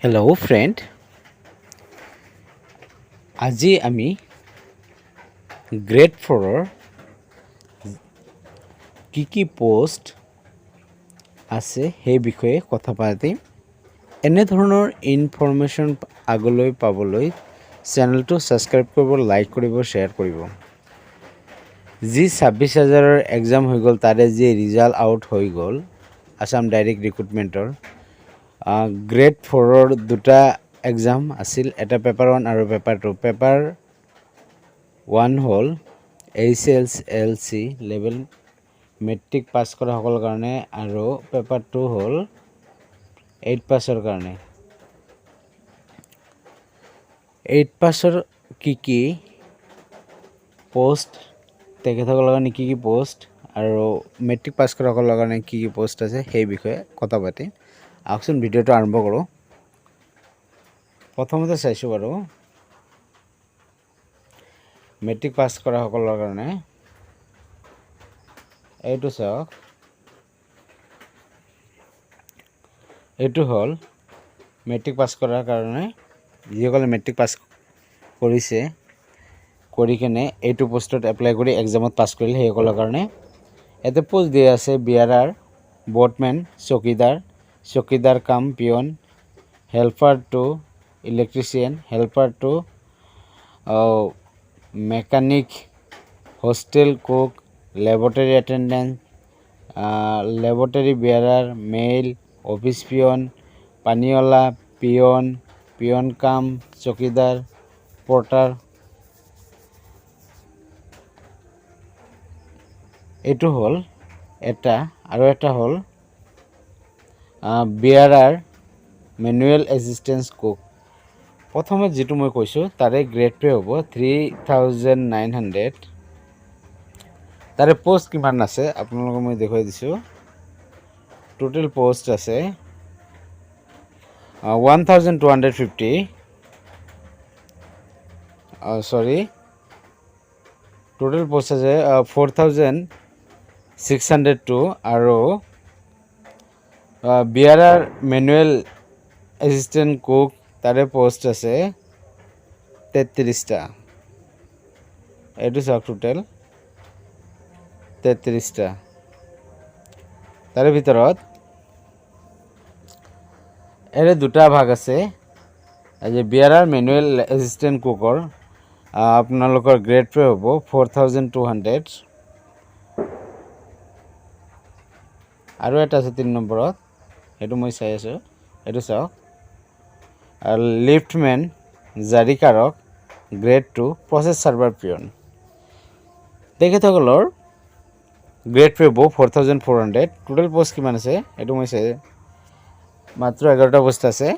Hello' friend, আজি আমি grade 4ৰ কি পোষ্ট আছে সেই বিষয়ে কথা পাতিম। এনেধৰণৰ ইনফৰমেশ্যন আগলৈ পাবলৈ চেনেলটো ছাবস্ক্ৰাইব কৰিব, লাইক কৰিব, শ্বেয়াৰ কৰিব। যি 26,000ৰ এক্সাম হৈ গ'ল, তাৰে যি ৰিজাল্ট আউট হৈ গ'ল আছাম ডাইৰেক্ট ৰিক্ৰুটমেণ্টৰ গ্ৰেড 4ৰ দুটা এক্সাম আছিল, এটা পেপাৰ 1 আৰু পেপাৰ 2। পেপাৰ 1 হ'ল HSLC লেভেল মেট্ৰিক পাছ কৰাসকলৰ কাৰণে আৰু পেপাৰ 2 হ'ল 8 পাছৰ কাৰণে। 8 পাছৰ কি পোষ্ট, তেখেতসকলৰ কাৰণে কি পোষ্ট, আৰু মেট্ৰিক পাছ কৰাসকলৰ কাৰণে কি পোষ্ট আছে সেই বিষয়ে কথা পাতিম। আহকচোন ভিডিঅ'টো আৰম্ভ কৰোঁ। প্ৰথমতে চাইছোঁ বাৰু মেট্ৰিক পাছ কৰাসকলৰ কাৰণে এইটো চাওক, এইটো হ'ল মেট্ৰিক পাছ কৰাৰ কাৰণে যিসকলে মেট্ৰিক পাছ কৰিছে, কৰি কেনে এইটো পোষ্টত এপ্লাই কৰি এক্সামত পাছ কৰিলে সেইসকলৰ কাৰণে ইয়াতে পোষ্ট দিয়া আছে। বিয়াৰাৰ, বটমেন, চকীদাৰ কাম পিয়ন, helper to electrician, helper to mechanic, hostel cook, laboratory attendant, laboratory bearer, mail, office পিয়ন, পানীৱালা, পিয়ন কাম চকীদাৰ, পৰ্টাৰ। এইটো হ'ল এটা, আৰু এটা হ'ল বিয়াৰাৰ মেনুৱেল এছিষ্টেঞ্চ কুক। প্ৰথমে যিটো মই কৈছোঁ তাৰে গ্ৰেডটোৱে হ'ব 3,900। তাৰে পোষ্ট কিমান আছে আপোনালোকক মই দেখুৱাই দিছোঁ। টোটেল পোষ্ট আছে 1,250, টোটেল পোষ্ট আছে 4,602, আৰু বিয়াৰাৰ মেনুৱেল এছিষ্টেণ্ট কুক তাৰে পোষ্ট আছে 33টা। এইটো চাওক, টোটেল 33টা। তাৰে ভিতৰত দুটা ভাগ আছে। যে বিয়াৰাৰ মেনুৱেল এছিষ্টেণ্ট কুকৰ আপোনালোকৰ গ্ৰেডটোৱে হ'ব 4,200, আৰু এটা আছে 3 নম্বৰত, সেইটো মই চাই আছোঁ। এইটো চাওক, লিফ্টমেন জাৰিকাৰক গ্ৰেড 2 প্ৰচেছ চাৰ্ভাৰ পিয়ন। তেখেতসকলৰ গ্ৰেডটোৱে হ'ব 4,400। টোটেল পোষ্ট কিমান আছে এইটো মই চাই, মাত্ৰ 11টা পোষ্ট আছে।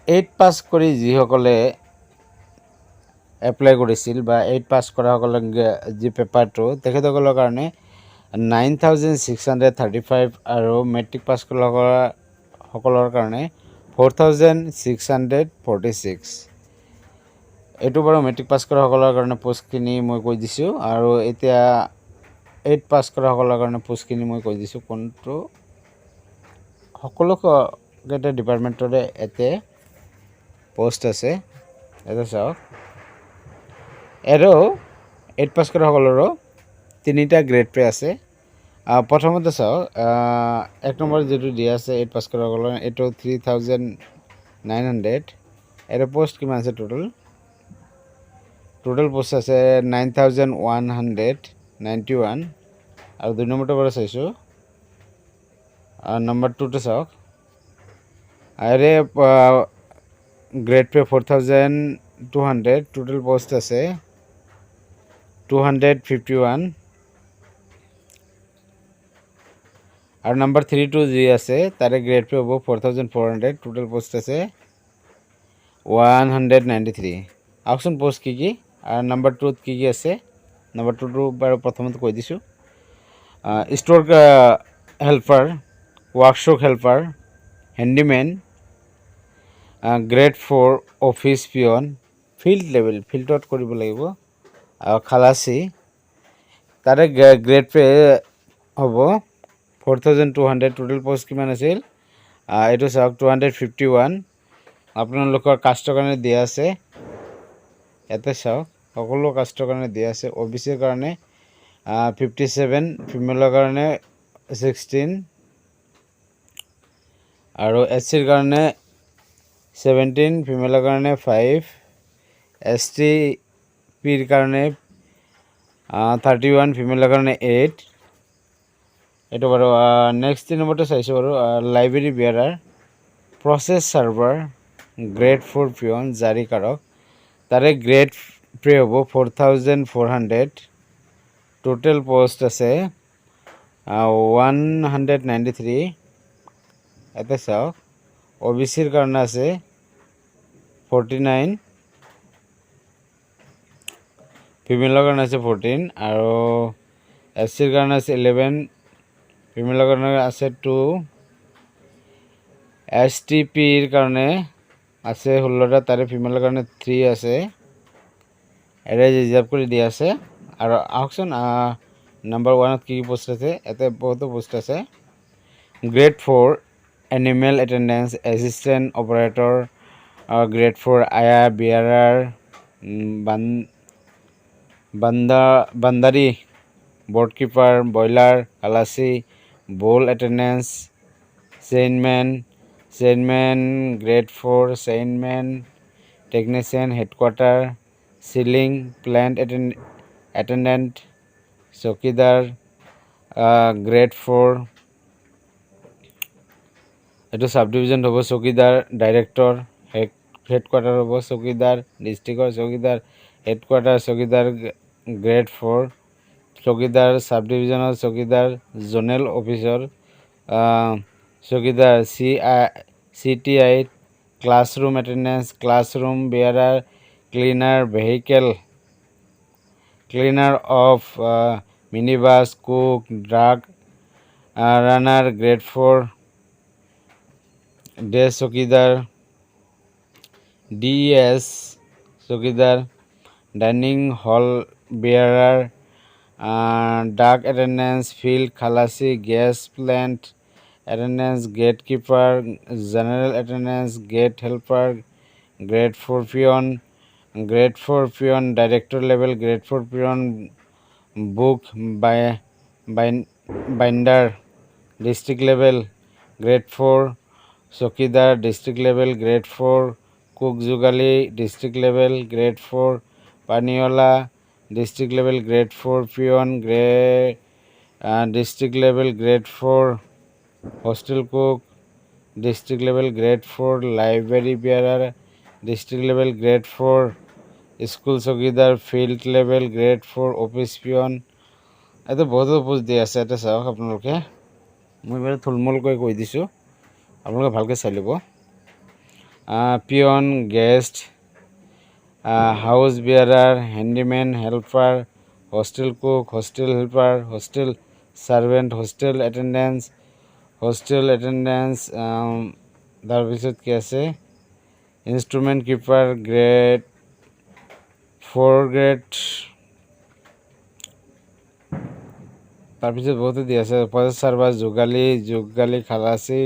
8 পাছ কৰি যিসকলে এপ্লাই কৰিছিল বা 8 পাছ কৰাসকলক যি পেপাৰটো, তেখেতসকলৰ কাৰণে 9,635, আৰু মেট্ৰিক পাছ কৰাসকলৰ কাৰণে 4,646। এইটো বাৰু মেট্ৰিক পাছ কৰাসকলৰ কাৰণে পোষ্টখিনি মই কৈ দিছোঁ, আৰু এতিয়া 8 পাছ কৰাসকলৰ কাৰণে পোষ্টখিনি মই কৈ দিছোঁ। কোনটো সকলোকেইটা ডিপাৰ্টমেণ্টৰে এতে পোষ্ট আছে। এটা চাওক, আৰু 8 পাছ কৰাসকলৰো 3টা গ্ৰেড পে আছে। প্ৰথমতে চাওক, 1 নম্বৰত যিটো দিয়া আছে 8 পাছ কৰাসকলৰ, এইটো 3,900। এইটো পোষ্ট কিমান আছে? টোটেল পোষ্ট আছে 9,191, আৰু 2 নম্বৰটো বাৰু চাইছোঁ। নম্বৰ 2টো চাওক, আৰে গ্ৰেড পে 4,200, টোটেল পোষ্ট আছে 251, আৰু নম্বৰ 3টো যি আছে তাৰে গ্ৰেড পে হ'ব 4,400, টোটেল পোষ্ট আছে 193। আহকচোন পোষ্ট কি, আৰু নম্বৰ 2ত কি আছে। নম্বৰ 2টো বাৰু প্ৰথমতে কৈ দিছোঁ। Store helper, workshop helper, handyman, grade 4 office peon, field level, ফিল্ডত কৰিব লাগিব, আৰু খালাচী, তাৰে গ্ৰেড পে হ'ব 4200 টোটেল পোষ্ট কিমান আছিল এইটো চাওক 251 আপোনালোকৰ কাষ্টৰ কাৰণে দিয়া আছে ইয়াতে চাওক সকলো কাষ্টৰ কাৰণে দিয়া আছে OBCৰ কাৰণে 57 ফিমেলৰ কাৰণে 16 আৰু SCৰ কাৰণে 17 ফিমেলৰ কাৰণে 5 ST পিৰ কাৰণে 31 ফিমেলৰ কাৰণে 8 এইটো বাৰু নেক্সট নম্বৰটো চাইছোঁ বাৰু library bearer process server grade 4 পিয়ন জাৰিকাৰক তাৰে গ্ৰেড প্ৰে হ'ব 4400 টোটেল পোষ্ট আছে 193 ইয়াতে চাওক OBCৰ কাৰণে আছে 49 ফিমেলৰ কাৰণে আছে 14 আৰু SCৰ কাৰণে আছে 11 ফিমেলৰ কাৰণে আছে 2 STPৰ কাৰণে আছে 16টা তাৰে ফিমেলৰ কাৰণে 3 আছে এৰে ৰিজাৰ্ভ কৰি দিয়া আছে আৰু আহকচোন নাম্বাৰ 1ত কি পোষ্ট আছে ইয়াতে বহুতো পোষ্ট আছে grade 4 animal attendants assistant operator grade 4 আয়া বিয়াৰাৰ বান্দাৰী বৰ্ড কিপাৰ বইলাৰ খালাচী bull attendants chainman grade 4 chainman technician headquarter chilling plant attendant চকীদাৰ গ্ৰেড 4 এইটো সাব ডিভিজন হ'ব চকীদাৰ ডাইৰেক্টৰ হেডকোৱাৰ্টাৰ হ'ব চকীদাৰ ডিষ্ট্ৰিক্টৰ চকীদাৰ হেডকোৱাৰ্টাৰ চকীদাৰ গ্ৰেড 4 চকীদাৰ সাব ডিভিজনৰ চকীদাৰ জোনেল অফিচৰ চকীদাৰ CTI classroom attendants classroom bearer cleaner vehicle cleaner of mini bus cook drug runner grade 4 day চকীদাৰ DES চকীদাৰ ডাইনিং হল বিয়াৰাৰ ডাক এটেণ্ডেন্স ফিল্ড খালাচী gas plant attendants gate keeper general attendants gate helper grade 4 পিয়ন director level grade 4 পিয়ন book binder district level grade 4 চকীদাৰ district level grade 4 cook যোগালী district level grade 4 পানীৱালা district level grade 4 peon district level grade 4 hostel cook district level grade 4 library bearer district level grade 4 school চকীদাৰ field level grade 4 office পিয়ন এইটো বহুতো post দি আছে ইয়াতে চাওক আপোনালোকে মই বাৰু থুলমূলকৈ কৈ দিছোঁ আপোনালোকে ভালকৈ চাই ল'ব পিয়ন guest house bearer handyman helper hostel cook hostel helper hostel servant hostel attendants তাৰপিছত কি আছে ইনষ্ট্ৰুমেণ্ট কিপাৰ গ্ৰেড 4 তাৰপিছত বহুতো দি আছে প্ৰজেক্ট চাৰ্ভাৰ যোগালী খালাচী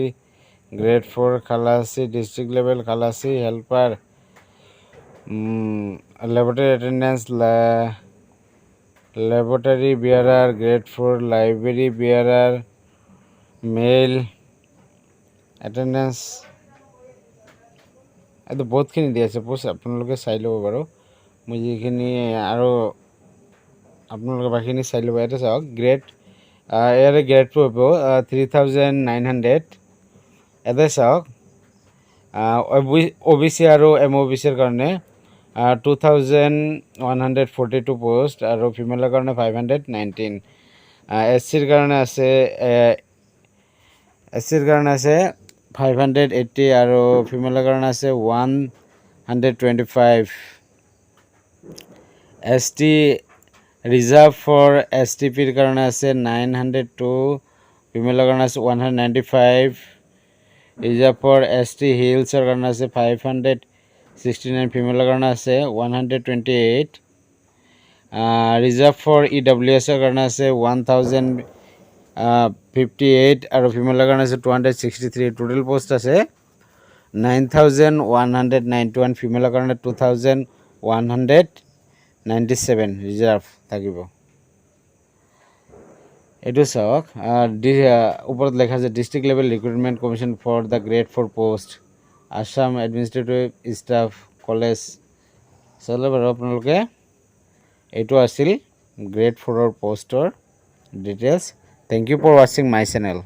গ্ৰেড 4 খালাচী ডিষ্ট্ৰিক্ট লেভেল খালাচী helper laboratory attendants laboratory bearer grade 4 library bearer mail attendants এইটো বহুতখিনি দি আছে পোষ্ট আপোনালোকে চাই ল'ব বাৰু মই যিখিনি আৰু আপোনালোকে বাকীখিনি চাই ল'ব ইয়াতে চাওক গ্ৰেড ইয়াৰে গ্ৰেডটো হ'ব 3900 ইয়াতে চাওক OBC আৰু MOBCৰ কাৰণে 2142 পোষ্ট আৰু ফিমেলৰ কাৰণে 519 SCৰ কাৰণে আছে 580 আৰু ফিমেলৰ কাৰণে আছে 125 ST ৰিজাৰ্ভ ফৰ STPৰ কাৰণে আছে 902 ফিমেলৰ কাৰণে আছে 195 ৰিজাৰ্ভ ফৰ ST হিলছৰ কাৰণে আছে 569 ফিমেলৰ কাৰণে আছে 128 ৰিজাৰ্ভ ফৰ EWSৰ কাৰণে আছে 1000 58 আৰু ফিমেলৰ কাৰণে আছে 263 টোটেল পোষ্ট আছে 9191 ফিমেলৰ কাৰণে 2197 ৰিজাৰ্ভ থাকিব এইটো চাওক ওপৰত লেখা আছে district level recruitment commission for the grade 4 post Assam administrative staff college চালে বাৰু আপোনালোকে এইটো আছিল গ্ৰেড 4ৰ পোষ্টৰ ডিটেইলছ থ্যাংক ইউ ফৰ ৱাচিং মাই চেনেল